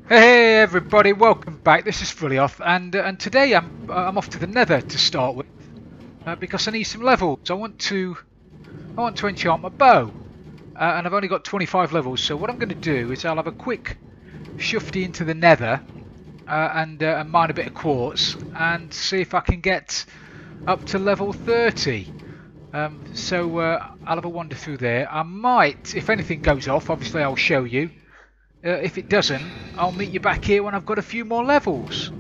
Hey everybody, welcome back. This is Frilioth, and today I'm off to the Nether to start with because I need some levels. I want to enchant my bow, and I've only got 25 levels. So what I'm going to do is I'll have a quick shufty into the Nether and mine a bit of quartz and see if I can get up to level 30. I'll have a wander through there. I might, if anything goes off, obviously I'll show you. If it doesn't, I'll meet you back here when I've got a few more levels.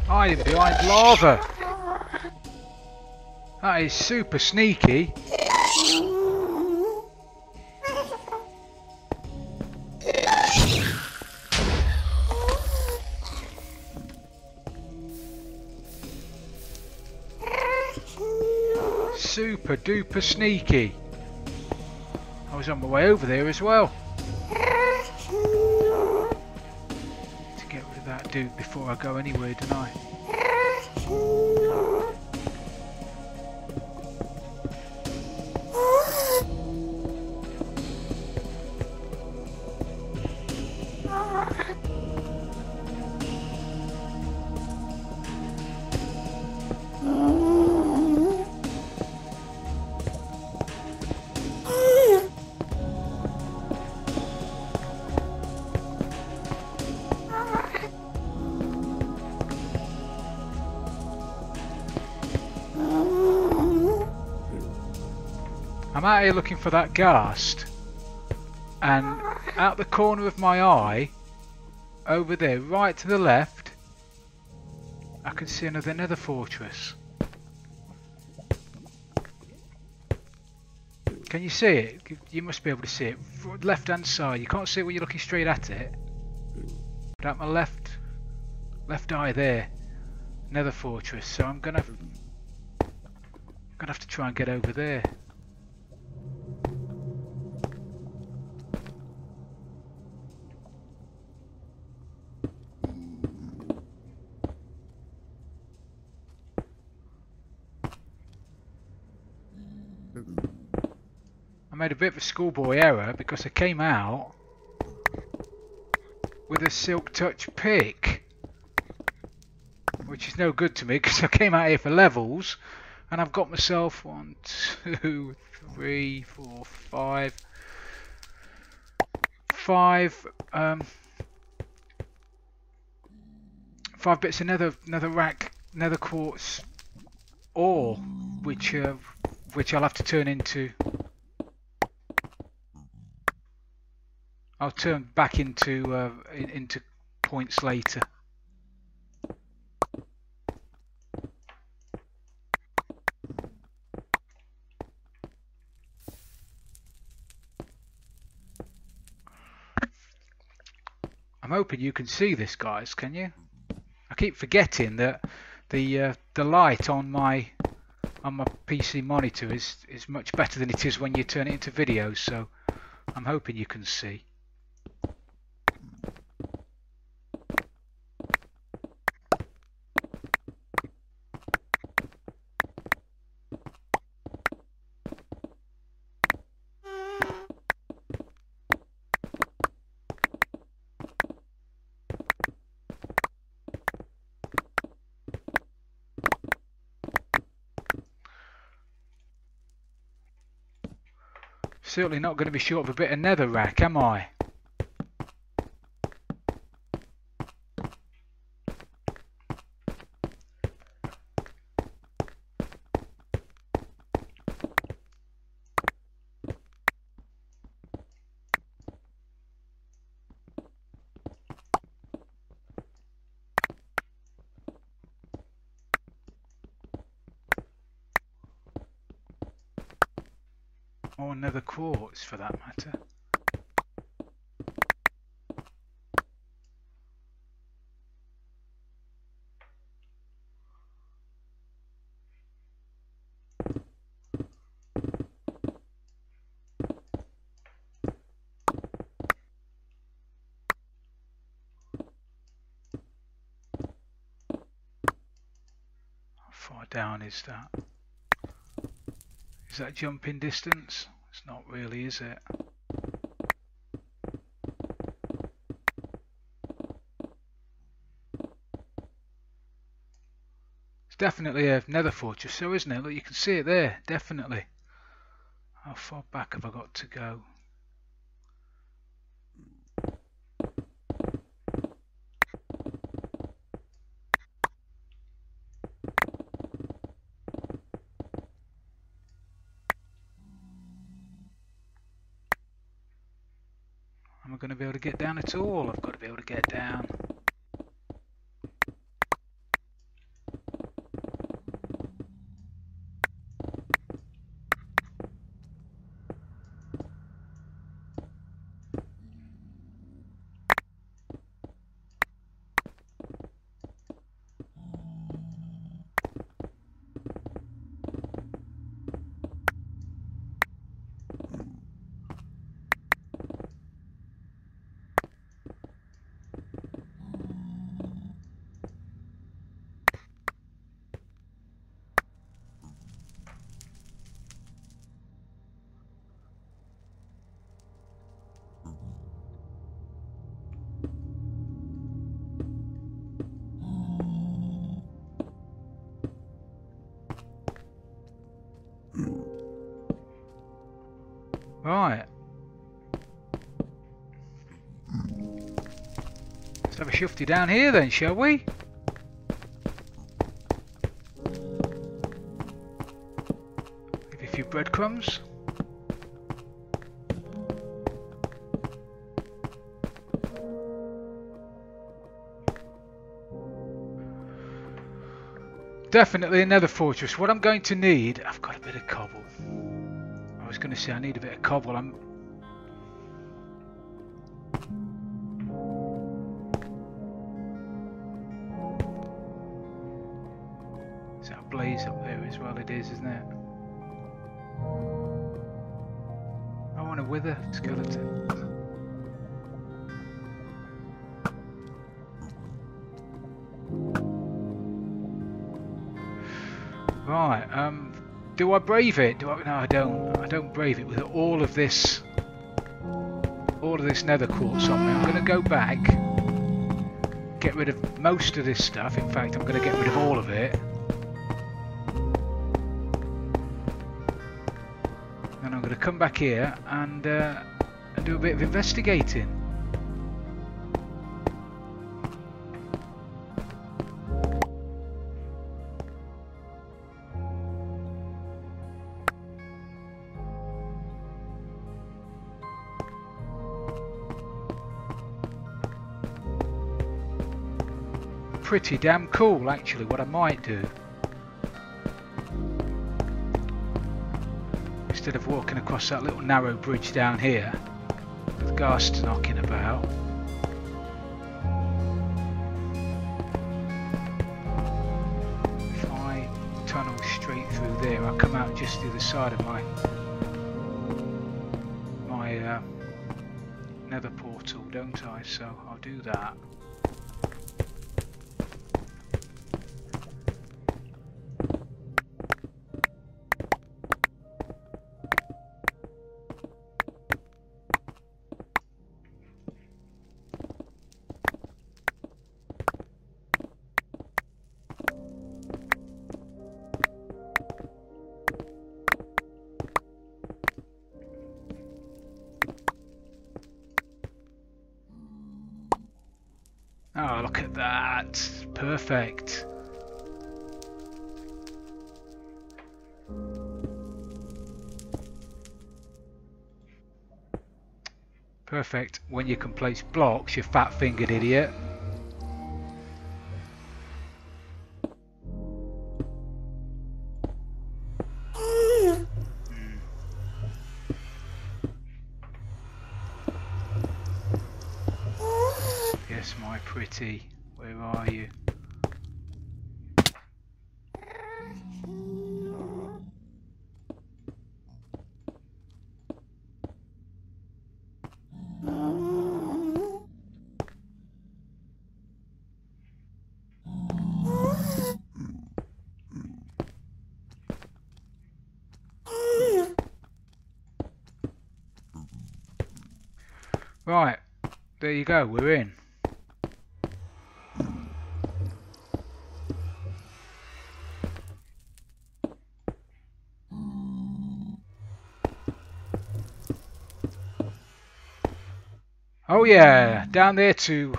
Hiding behind lava. That is super sneaky. Super duper sneaky. I was on my way over there as well. To get rid of that dude before I go anywhere, don't I? I'm out here looking for that ghast, and out the corner of my eye, over there, right to the left, I can see another nether fortress. Can you see it? You must be able to see it. Left hand side, you can't see it when you're looking straight at it. But at my left eye there, nether fortress, so I'm gonna have to try and get over there. made a bit of a schoolboy error because I came out with a silk touch pick, which is no good to me because I came out here for levels, and I've got myself 1, 2, 3, 4, 5 bits of nether rack, nether quartz ore, which I'll have to turn into. I'll turn back into points later. I'm hoping you can see this, guys. Can you? I keep forgetting that the light on my PC monitor is much better than it is when you turn it into video. So I'm hoping you can see. Certainly not going to be short of a bit of nether rack, am I? Or nether quartz, for that matter. How far down is that? Is that jumping distance? It's not really, is it? It's definitely a nether fortress, so isn't it? Look, you can see it there, definitely. How far back have I got to go? Am I going to be able to get down at all? I've got to be able to get down. Right. Let's have a shufty down here then, shall we? Give you a few breadcrumbs. Definitely another fortress. What I'm going to need, I've got a bit of cobble. I was going to say I need a bit of cobble. Is that a blaze up there as well? It is, isn't it? I want a wither skeleton. Right, Do I brave it? No, I don't. I don't brave it with all of this nether quartz on me. I'm going to go back, get rid of most of this stuff. In fact, I'm going to get rid of all of it. And I'm going to come back here and do a bit of investigating. Pretty damn cool, actually. What I might do, instead of walking across that little narrow bridge down here with ghasts knocking about, if I tunnel straight through there, I come out just the other side of my nether portal, don't I? So I'll do that. Oh, look at that. Perfect. Perfect when you can place blocks, you fat-fingered idiot. Yes, my pretty. Where are you? Right, there you go, we're in. Oh yeah, down there to,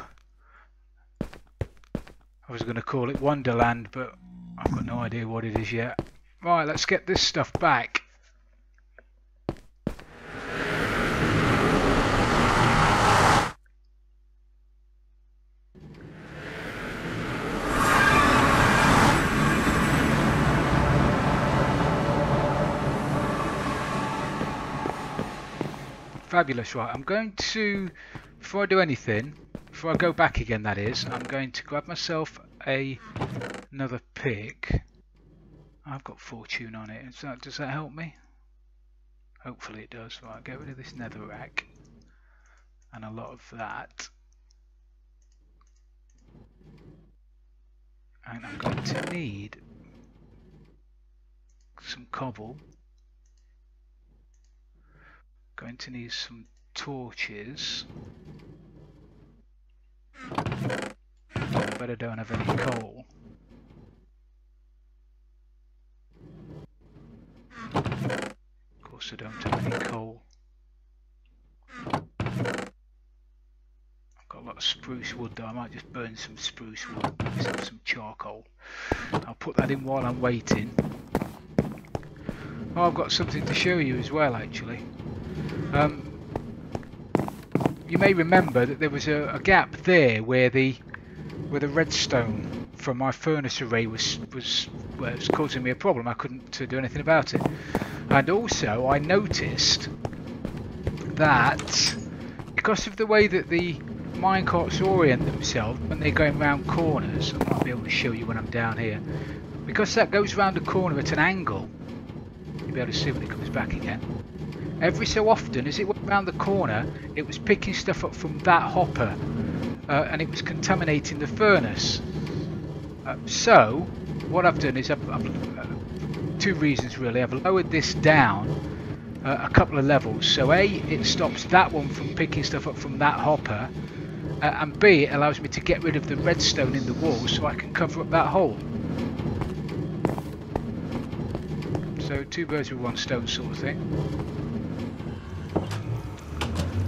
I was going to call it Wonderland, but I've got no idea what it is yet. Right, let's get this stuff back. Fabulous. Right, I'm going to, before I do anything, before I go back again that is, I'm going to grab myself another pick. I've got fortune on it. Does that help me? Hopefully it does. Right, get rid of this nether rack and a lot of that. And I'm going to need some cobble. Going to need some torches. I better don't have any coal. Of course I don't have any coal. I've got a lot of spruce wood though. I might just burn some spruce wood, have some charcoal. I'll put that in while I'm waiting. Oh, I've got something to show you as well actually. You may remember that there was a gap there where the redstone from my furnace array was causing me a problem. I couldn't do anything about it. And also I noticed that because of the way that the minecarts orient themselves when they're going round corners, I might be able to show you when I'm down here, because that goes round a corner at an angle, you'll be able to see when it comes back again. Every so often, as it went round the corner, it was picking stuff up from that hopper, and it was contaminating the furnace. So, what I've done is I've two reasons really. I've lowered this down a couple of levels. So A, it stops that one from picking stuff up from that hopper, and B, it allows me to get rid of the redstone in the wall so I can cover up that hole. So two birds with one stone sort of thing.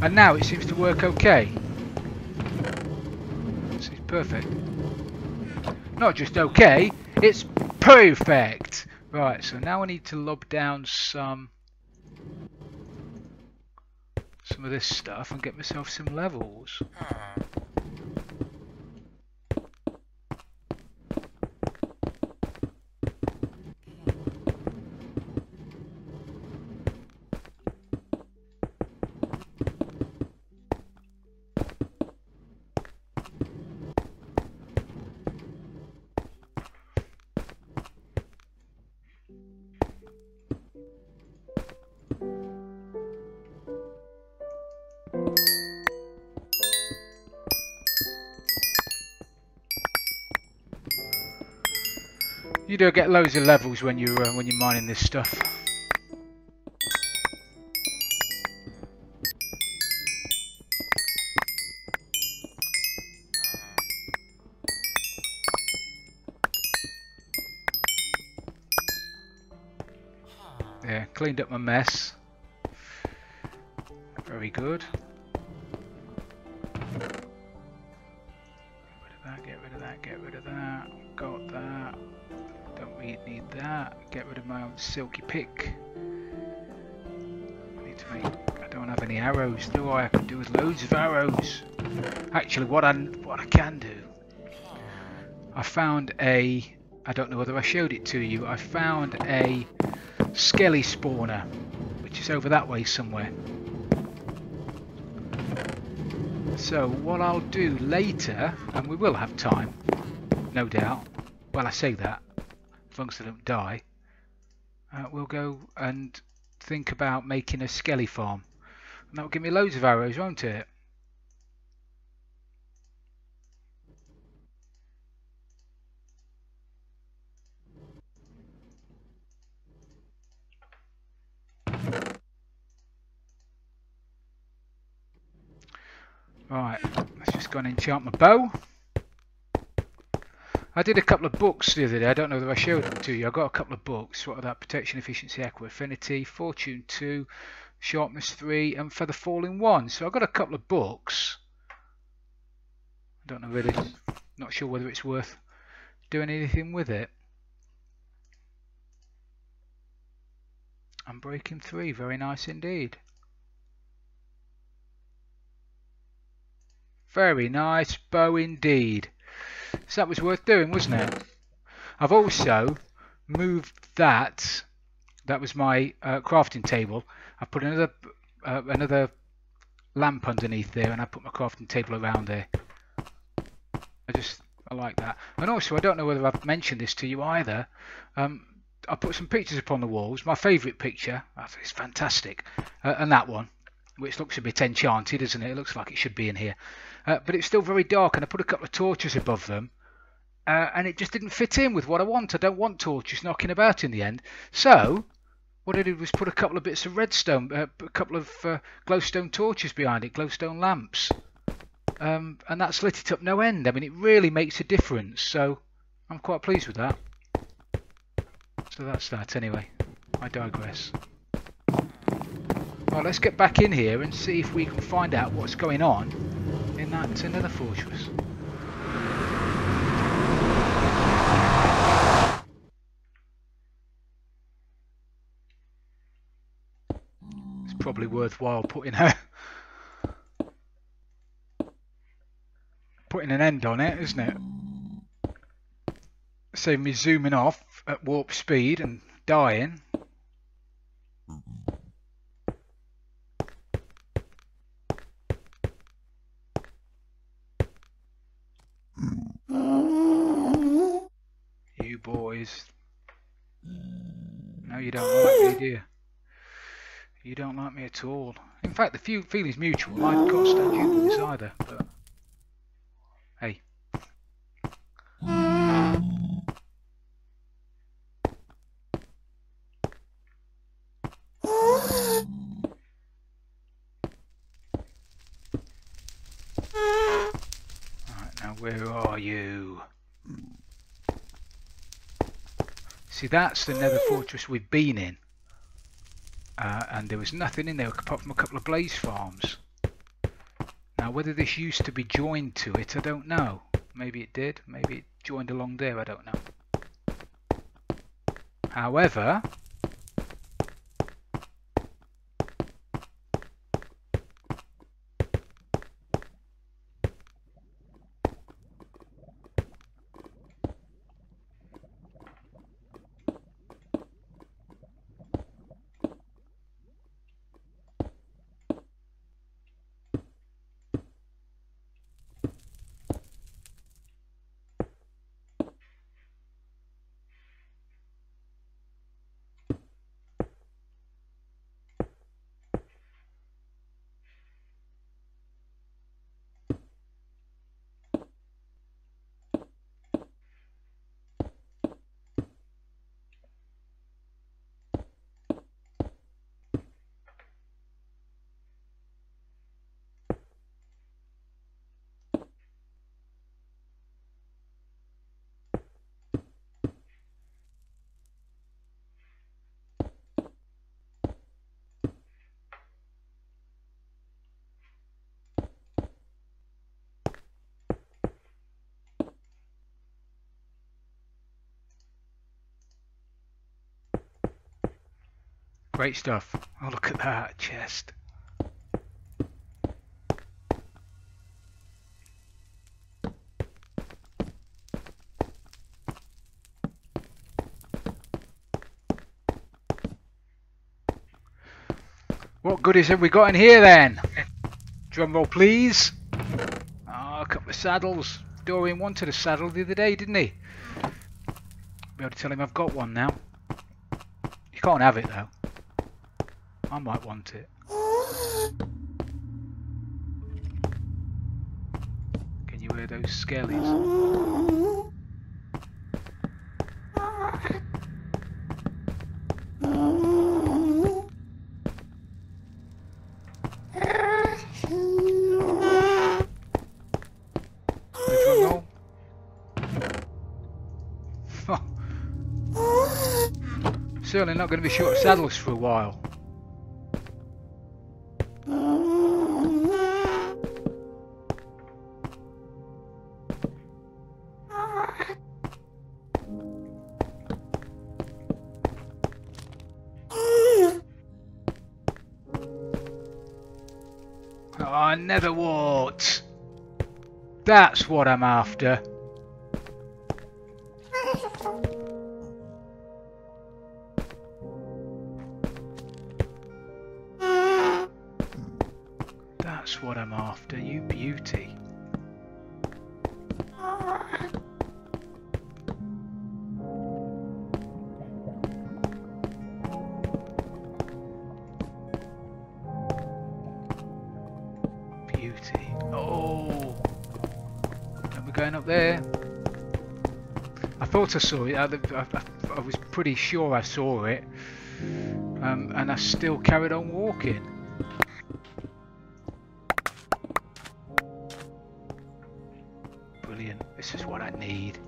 And now it seems to work okay. This is perfect. Not just okay, it's perfect! Right, so now I need to lob down some of this stuff and get myself some levels. You do get loads of levels when you're mining this stuff. Yeah, cleaned up my mess. Very good. Get rid of that, get rid of that. Got that. Don't really need that. Get rid of my old silky pick. I need to make. I don't have any arrows, do I? I could do with loads of arrows. Actually, what I can do. I found a. I don't know whether I showed it to you. I found a skelly spawner, which is over that way somewhere. So what I'll do later, and we will have time, no doubt. Well, I say that. As long as they don't die, we'll go and think about making a skelly farm, and that will give me loads of arrows, won't it? Right, let's just go and enchant my bow. I did a couple of books the other day. I don't know whether I showed them to you. I got a couple of books. What are that? Protection, Efficiency, Aqua Affinity, Fortune 2, Sharpness 3, and Feather Falling 1. So I got a couple of books. I don't know really. Not sure whether it's worth doing anything with it. Unbreaking 3, very nice indeed. Very nice bow indeed. So that was worth doing, wasn't it? I've also moved that. That was my crafting table. I put another lamp underneath there, and I put my crafting table around there. I like that. And also, I don't know whether I've mentioned this to you either. I put some pictures upon the walls. My favourite picture, it's fantastic, and that one, which looks a bit enchanted, isn't it? It looks like it should be in here. But it's still very dark, and I put a couple of torches above them, and it just didn't fit in with what I want. I don't want torches knocking about in the end. So what I did was put a couple of bits of redstone, a couple of glowstone torches behind it, glowstone lamps, and that's lit it up no end. I mean, it really makes a difference. So I'm quite pleased with that. So that's that anyway. I digress. Right, let's get back in here and see if we can find out what's going on in that Nether fortress. It's probably worthwhile putting an end on it, isn't it? Save me zooming off at warp speed and dying. You boys. No, you don't like me, do you? You don't like me at all. In fact, the feeling's mutual. I can't stand you boys either, but hey. Now where are you? See, that's the Nether fortress we've been in. And there was nothing in there apart from a couple of blaze farms. Now whether this used to be joined to it, I don't know. Maybe it did. Maybe it joined along there, I don't know. However, great stuff. Oh, look at that chest. What goodies have we got in here then? Drum roll please. Oh, a couple of saddles. Dorian wanted a saddle the other day, didn't he? Be able to tell him I've got one now. You can't have it though. I might want it. Can you hear those skellies? Certainly not going to be short of saddles for a while. Oh, Nether wart. That's what I'm after. That's what I'm after, you beauty. Beauty. Oh! And we're going up there. I thought I saw it. I was pretty sure I saw it. And I still carried on walking. Brilliant. This is what I need.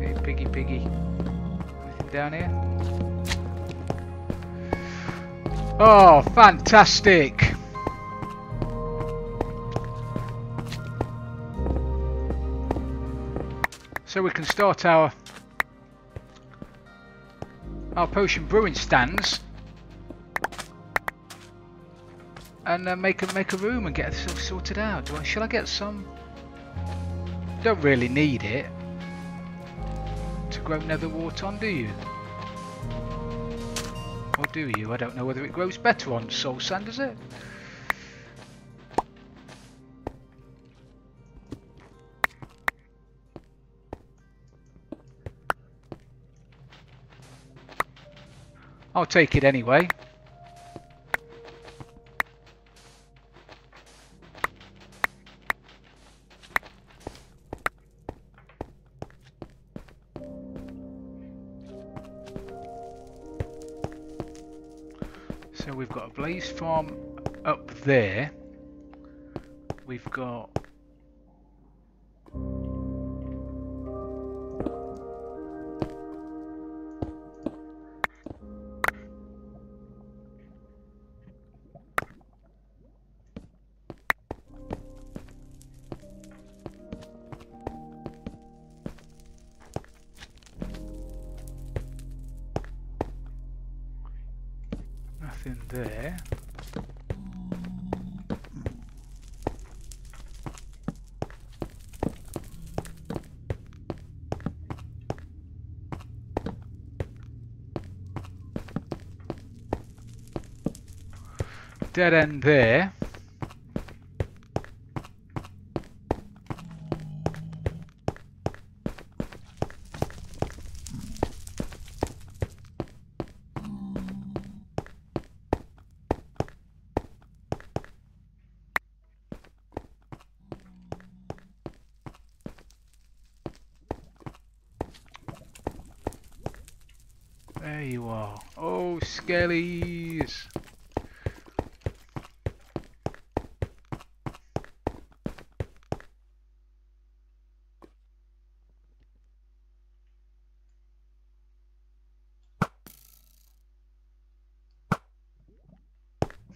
Hey, piggy. Anything down here? Oh, fantastic! So we can start our potion brewing stands and make a room and get it sorted out. Shall I get some? Don't really need it to grow nether wart on, do you? Or do you? I don't know whether it grows better on soul sand, does it? I'll take it anyway. So we've got a blaze farm up there. We've got nothing there. Dead end there. There you are. Oh, skellies!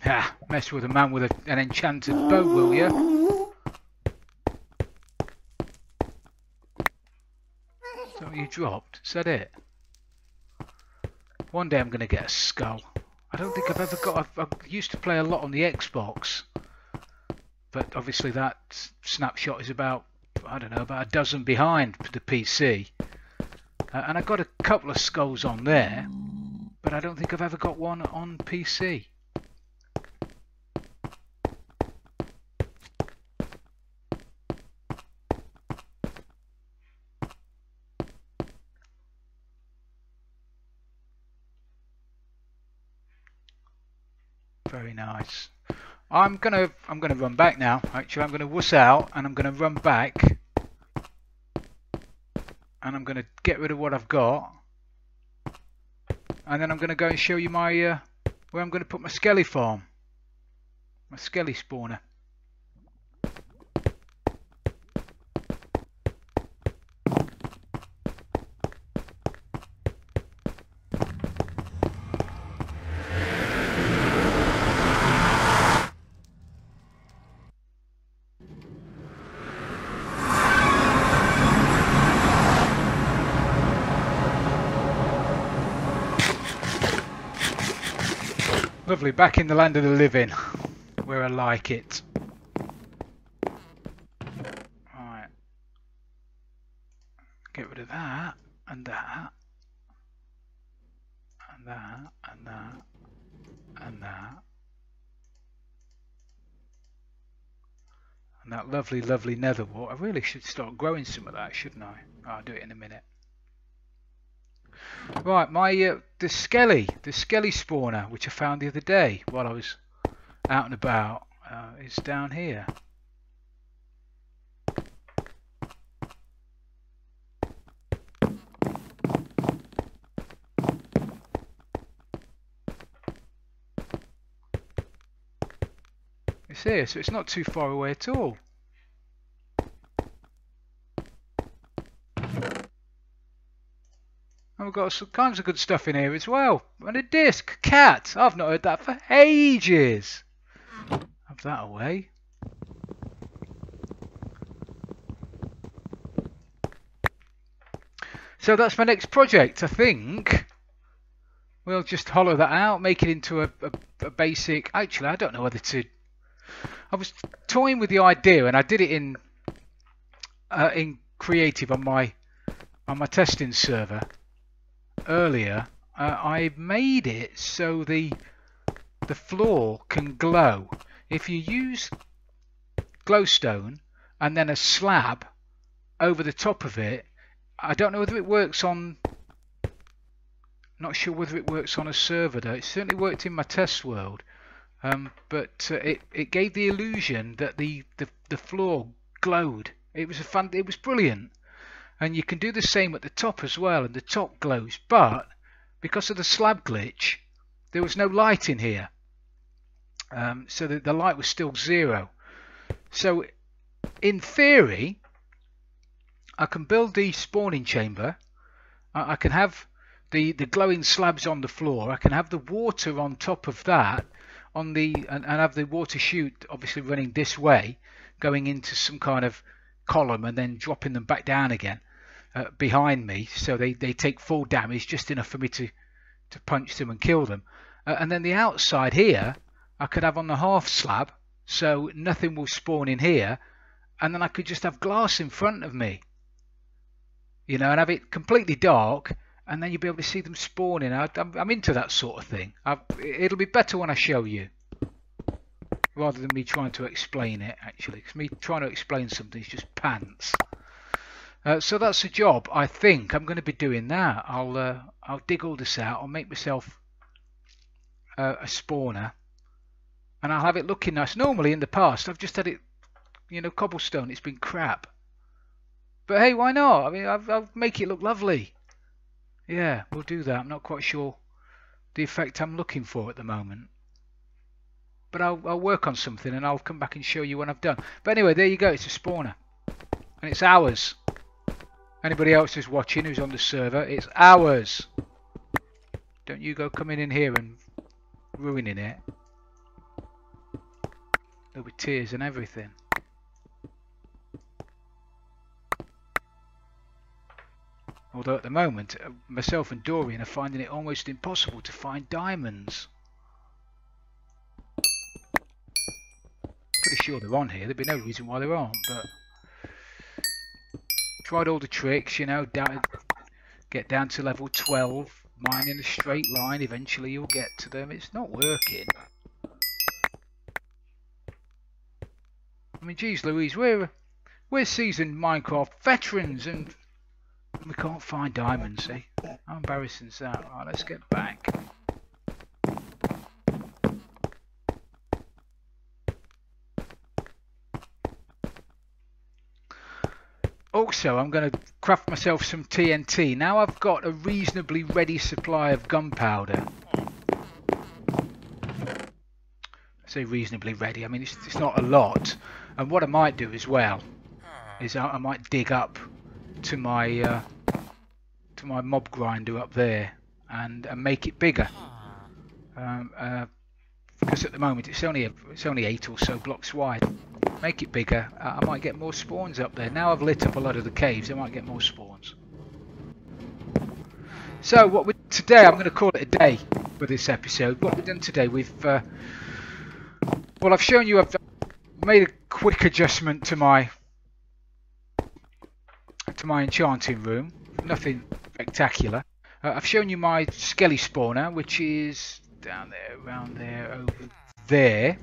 Ha! Mess with a man with an enchanted bow, will you? Is that what you dropped? Is that it? One day I'm going to get a skull. I don't think I've ever got... I used to play a lot on the Xbox. But obviously that snapshot is about, I don't know, about a dozen behind the PC. And I got a couple of skulls on there. But I don't think I've ever got one on PC. Very nice. I'm gonna run back now. Actually, I'm gonna wuss out and I'm gonna run back, and I'm gonna get rid of what I've got, and then I'm gonna go and show you my where I'm gonna put my skelly farm, my skelly spawner. Lovely, back in the land of the living, where I like it. Right, get rid of that, and that, and that, and that, and that. And that lovely, lovely nether wart. I really should start growing some of that, shouldn't I? I'll do it in a minute. Right, my the skelly spawner, which I found the other day while I was out and about, is down here. It's here, so it's not too far away at all. And we've got all kinds of good stuff in here as well. And a disc, cat. I've not heard that for ages. Have that away. So that's my next project, I think. We'll just hollow that out, make it into a basic... Actually, I don't know whether to... I was toying with the idea, and I did it in creative on my testing server earlier. I made it so the floor can glow. If you use glowstone and then a slab over the top of it, I don't know whether it works on... Not sure whether it works on a server though. It certainly worked in my test world. But it gave the illusion that the floor glowed. It was brilliant, and you can do the same at the top as well, and the top glows. But because of the slab glitch, there was no light in here, so that the light was still 0. So in theory, I can build the spawning chamber. I can have the glowing slabs on the floor. I can have the water on top of that, and have the water chute obviously running this way, going into some kind of column and then dropping them back down again behind me, so they take full damage, just enough for me to punch them and kill them. And then the outside here I could have on the half slab, so nothing will spawn in here, and then I could just have glass in front of me, you know, and have it completely dark, and then you'll be able to see them spawning. I'm into that sort of thing. It'll be better when I show you, rather than me trying to explain it, actually, because me trying to explain something is just pants. So that's a job. I think I'm going to be doing that. I'll dig all this out. I'll make myself a spawner, and I'll have it looking nice. Normally in the past I've just had it, you know, cobblestone. It's been crap, but hey, why not? I mean, I'll make it look lovely. Yeah, we'll do that. I'm not quite sure the effect I'm looking for at the moment, but I'll work on something and I'll come back and show you when I've done. But anyway, there you go. It's a spawner, and it's ours. Anybody else who's watching, who's on the server, it's ours. Don't you go coming in here and ruining it. There'll be tears and everything. Although at the moment, myself and Dorian are finding it almost impossible to find diamonds. Pretty sure they're on here. There'd be no reason why there aren't, but tried all the tricks, you know, get down to level 12, mine in a straight line, eventually you'll get to them. It's not working. I mean, geez Louise, we're seasoned Minecraft veterans and we can't find diamonds, eh? How embarrassing is that? Right, let's get back. Also, I'm going to craft myself some TNT. Now I've got a reasonably ready supply of gunpowder. I say reasonably ready, I mean it's not a lot. And what I might do as well is I might dig up to my mob grinder up there and make it bigger. Because at the moment it's only 8 or so blocks wide. Make it bigger. I might get more spawns up there. Now I've lit up a lot of the caves, I might get more spawns. So today I'm going to call it a day for this episode. What we've done today, well, I've shown you I've made a quick adjustment to my enchanting room. Nothing spectacular. I've shown you my skelly spawner, which is down there, around there, over there,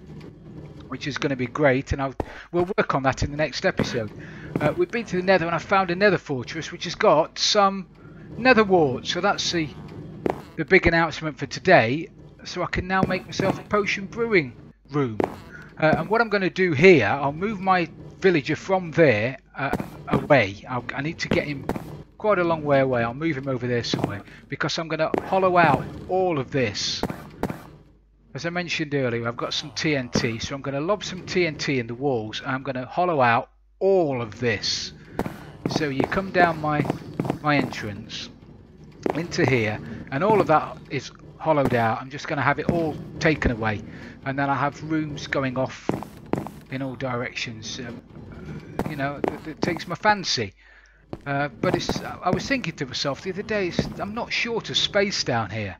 which is going to be great, and we'll work on that in the next episode. We've been to the Nether and I found a Nether fortress which has got some Nether warts, so that's the big announcement for today. So I can now make myself a potion brewing room. And what I'm going to do here, I'll move my villager from there away. I need to get him quite a long way away. I'll move him over there somewhere because I'm going to hollow out all of this. As I mentioned earlier, I've got some TNT, so I'm going to lob some TNT in the walls and I'm going to hollow out all of this. So you come down my entrance into here and all of that is hollowed out. I'm just going to have it all taken away, and then I have rooms going off in all directions. You know, it takes my fancy. But I was thinking to myself the other day, I'm not short of space down here.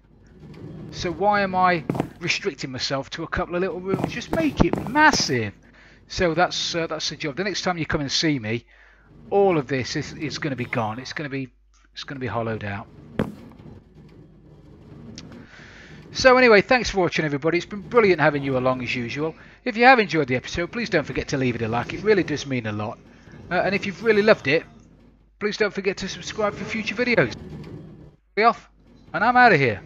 So why am I restricting myself to a couple of little rooms? Just make it massive. So that's the job. The next time you come and see me, all of this is going to be gone. It's going to be hollowed out. So anyway, thanks for watching everybody. It's been brilliant having you along as usual. If you have enjoyed the episode, please don't forget to leave it a like. It really does mean a lot. And if you've really loved it, please don't forget to subscribe for future videos. Frilioth, and I'm out of here.